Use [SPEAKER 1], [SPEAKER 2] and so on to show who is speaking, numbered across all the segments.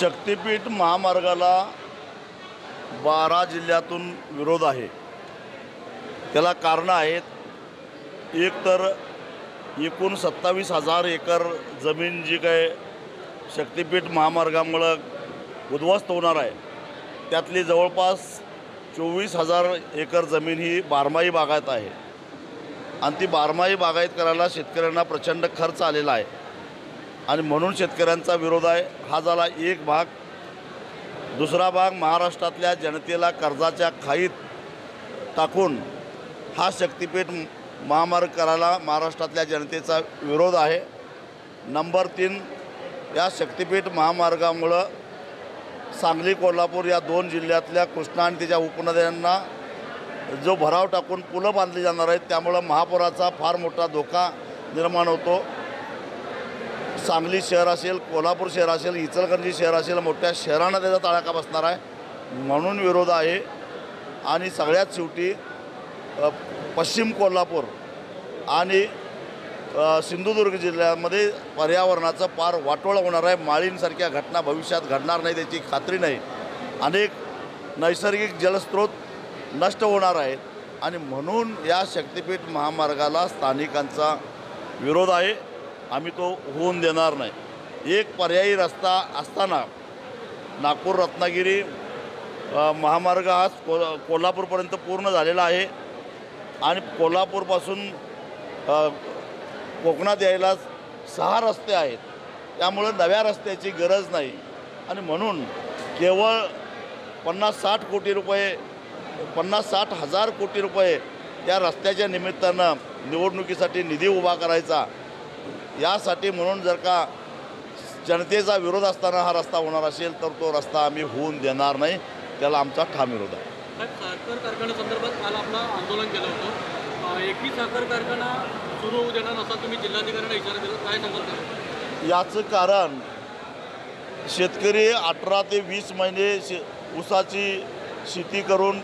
[SPEAKER 1] शक्तीपीठ महामार्गाला 12 जिल्ह्यातून विरोध आहे। त्याला कारण आहेत, एक तर एकूण 27,000 एकर जमीन जी काय शक्तीपीठ महामार्गामुळे उद्ध्वस्त होणार आहे, त्यातली जवळपास 24,000 एकर जमीन ही बारमाही बागायत आहे आणि ती बारमाही बागायत करायला शेतकऱ्यांना प्रचंड खर्च आलेला आहे आणि म्हणून शेतकऱ्यांचा विरोध आहे। हा झाला एक भाग। दुसरा भाग, महाराष्ट्रातल्या जनतेला कर्जाच्या खाईत टाकून हा शक्तीपीठ महामार्ग करायला महाराष्ट्रातल्या जनतेचा विरोध आहे। नंबर 3, या शक्तीपीठ महामार्गामुळं सांगली कोल्हापूर या 2 जिल्ह्यातल्या कृष्णा आणि त्याच्या उपनद्यांना जो भराव टाकून पुलं बांधली जाणार आहेत, त्यामुळं महापुराचा फार मोठा धोका निर्माण होतो। सांगली शहर असेल, कोल्हापूर शहर असेल, इचलकरंजी शहर असेल, मोठ्या शहरांना त्याचा तडाखा बसणार आहे, म्हणून विरोध आहे। आणि सगळ्यात शेवटी पश्चिम कोल्हापूर आणि सिंधुदुर्ग जिल्ह्यामध्ये पर्यावरणाचं फार वाटोळं होणार आहे। माळींसारख्या घटना भविष्यात घडणार नाही त्याची खात्री नाही। अनेक नैसर्गिक जलस्रोत नष्ट होणार आहेत आणि म्हणून या शक्तीपीठ महामार्गाला स्थानिकांचा विरोध आहे। आम्ही तो होऊन देणार नाही। एक पर्यायी रस्ता असताना नागपूर रत्नागिरी महामार्ग हा कोल्हापूरपर्यंत पूर्ण झालेला आहे आणि कोल्हापूरपासून कोकणात यायला 6 रस्ते आहेत, त्यामुळे नव्या रस्त्याची गरज नाही आणि म्हणून केवळ 50-60 कोटी रुपये 50-60 हजार कोटी रुपये या रस्त्याच्या निमित्तानं निवडणुकीसाठी निधी उभा करायचा, यासाठी म्हणून जर का जनतेचा विरोध असताना हा रस्ता होणार असेल तर तो रस्ता आम्ही होऊन देणार नाही। त्याला आमचा ठाम विरोध आहे।
[SPEAKER 2] साखर कारखान्यासंदर्भात काल आपलं आंदोलन केलं होतं, एकही साखर कारखाना सुरू होऊ देणार नसा तुम्ही जिल्हाधिकाऱ्यांना इशारा दिला, काय सांगाल?
[SPEAKER 1] याचं कारण शेतकरी 18 ते 20 महिने ऊसाची शेती करून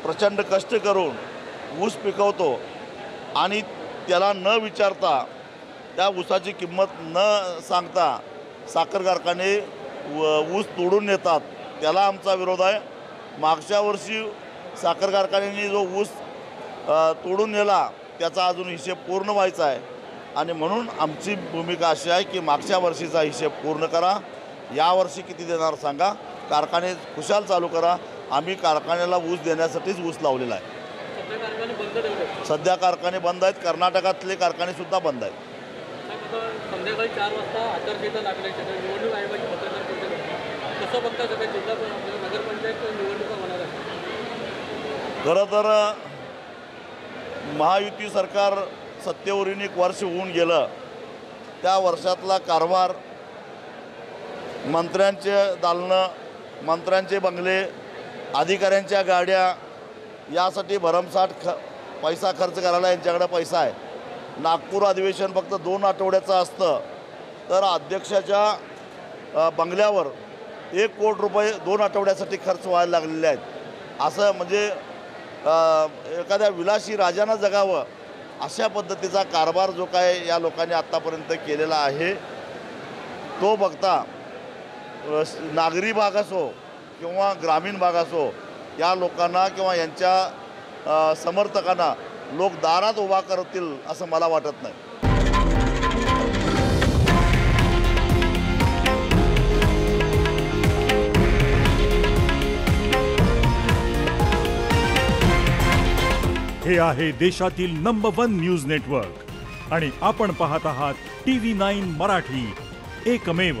[SPEAKER 1] प्रचंड कष्ट करून ऊस पिकवतो आणि त्याला न विचारता त्या ऊसाची किंमत न सांगता साखर कारखाने ऊस तोडून नेतात, त्याला आमचा विरोध आहे। मागच्या वर्षी साखर कारखान्यांनी जो ऊस तोडून नेला त्याचा अजून हिशेब पूर्ण व्हायचा आहे आणि म्हणून आमची भूमिका अशी आहे की मागच्या वर्षीचा हिशेब पूर्ण करा, यावर्षी किती देणार सांगा, कारखाने खुशाल चालू करा। आम्ही कारखान्याला ऊस देण्यासाठीच ऊस लावलेला आहे। सध्या कारखाने बंद आहेत, कर्नाटकातले कारखानेसुद्धा बंद आहेत।
[SPEAKER 2] संध्याकाळी 4 वाजता आचारसंहिता लागल्याच्या निवडणूक आयोगाची पत्रकार परिषद कसं बघता सगळ्या जिल्हा नगरपंचायत निवडणुका होणार आहे?
[SPEAKER 1] खरं तर महायुती सरकार सत्तेवरून 1 वर्ष होऊन गेलं, त्या वर्षातला कारभार, मंत्र्यांचे दालनं, मंत्र्यांचे बंगले, अधिकाऱ्यांच्या गाड्या, यासाठी भरमसाठ पैसा खर्च करायला यांच्याकडे पैसा आहे। नागपूर अधिवेशन फक्त 2 आठवड्याचं असतं तर अध्यक्षाच्या बंगल्यावर 1 कोटी रुपये 2 आठवड्यासाठी खर्च व्हायला लागलेले आहेत। असं म्हणजे एखाद्या विलासी राजानं जगावं अशा पद्धतीचा कारभार जो काय या लोकांनी आत्तापर्यंत केलेला आहे, तो बघता नागरी भाग असो किंवा ग्रामीण भाग असो, या लोकांना किंवा यांच्या समर्थकांना लोक दारात उभा करतील असं मला वाटत नाही।
[SPEAKER 3] हे आहे देशातील नंबर 1 न्यूज नेटवर्क आणि आपण पाहत आहात TV9 मराठी, एकमेव।